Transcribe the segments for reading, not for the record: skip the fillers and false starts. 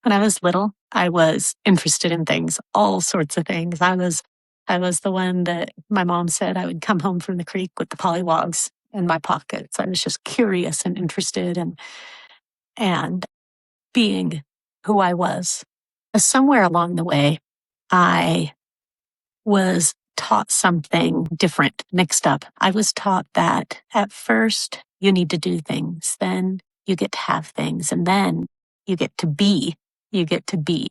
When I was little, I was interested in things, all sorts of things. I was the one that my mom said I would come home from the creek with the pollywogs in my pockets. I was just curious and interested and being who I was. Somewhere along the way, I was taught something different, mixed up. I was taught that at first you need to do things, then you get to have things, and then you get to be. You get to be.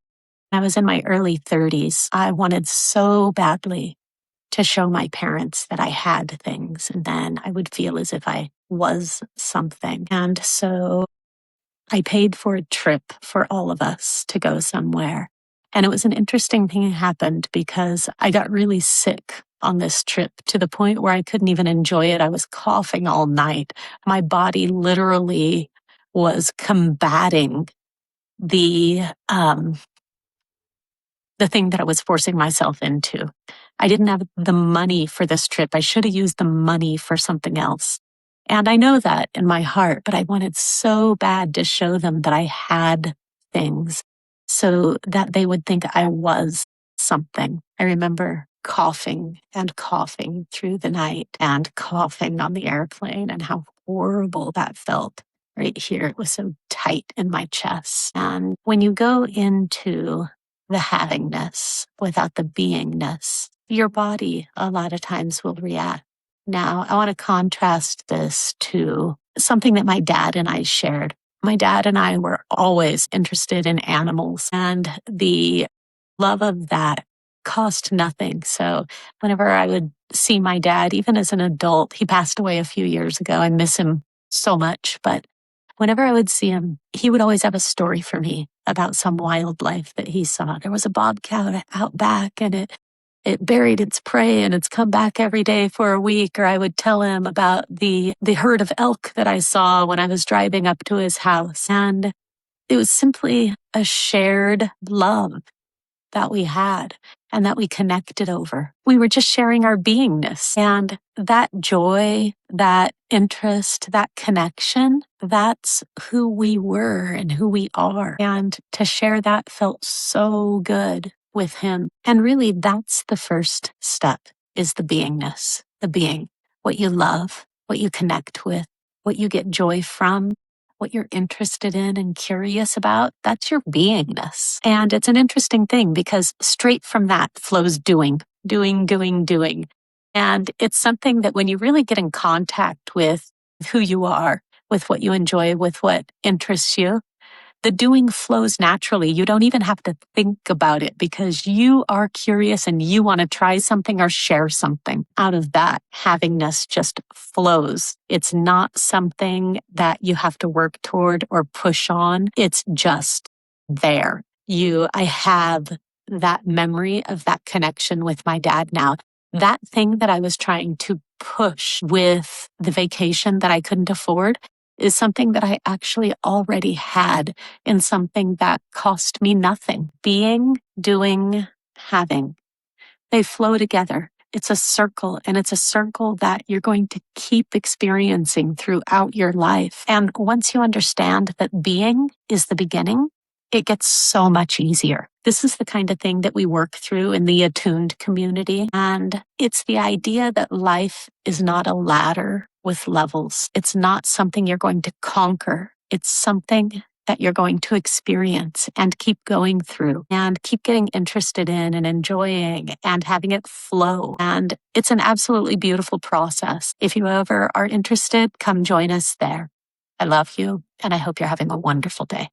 I was in my early 30s. I wanted so badly to show my parents that I had things, and then I would feel as if I was something. And so I paid for a trip for all of us to go somewhere. And it was an interesting thing that happened because I got really sick on this trip to the point where I couldn't even enjoy it. I was coughing all night. My body literally was combating the thing that I was forcing myself into. I didn't have the money for this trip. I should have used the money for something else. And I know that in my heart, but I wanted so bad to show them that I had things so that they would think I was something. I remember coughing and coughing through the night and coughing on the airplane and how horrible that felt. Right here, it was so tight in my chest. And when you go into the havingness without the beingness, your body a lot of times will react. Now, I want to contrast this to something that my dad and I shared. My dad and I were always interested in animals, and the love of that cost nothing. So whenever I would see my dad, even as an adult, he passed away a few years ago. I miss him so much, but whenever I would see him, he would always have a story for me about some wildlife that he saw. There was a bobcat out back, and it buried its prey and it's come back every day for a week. Or I would tell him about the herd of elk that I saw when I was driving up to his house. And it was simply a shared love that we had and that we connected over. We were just sharing our beingness, and that joy, that interest, that connection, that's who we were and who we are. And to share that felt so good with him. And really, that's the first step, is the beingness, the being, what you love, what you connect with, what you get joy from, what you're interested in and curious about. That's your beingness. And it's an interesting thing because straight from that flows doing. And it's something that when you really get in contact with who you are, with what you enjoy, with what interests you, the doing flows naturally. You don't even have to think about it because you are curious and you want to try something or share something. Out of that, havingness just flows. It's not something that you have to work toward or push on. It's just there. I have that memory of that connection with my dad now. That thing that I was trying to push with the vacation that I couldn't afford is something that I actually already had in something that cost me nothing. Being, doing, having. They flow together. It's a circle, and it's a circle that you're going to keep experiencing throughout your life. And once you understand that being is the beginning, it gets so much easier. This is the kind of thing that we work through in the Attuned community. And it's the idea that life is not a ladder with levels. It's not something you're going to conquer. It's something that you're going to experience and keep going through and keep getting interested in and enjoying and having it flow. And it's an absolutely beautiful process. If you ever are interested, come join us there. I love you, and I hope you're having a wonderful day.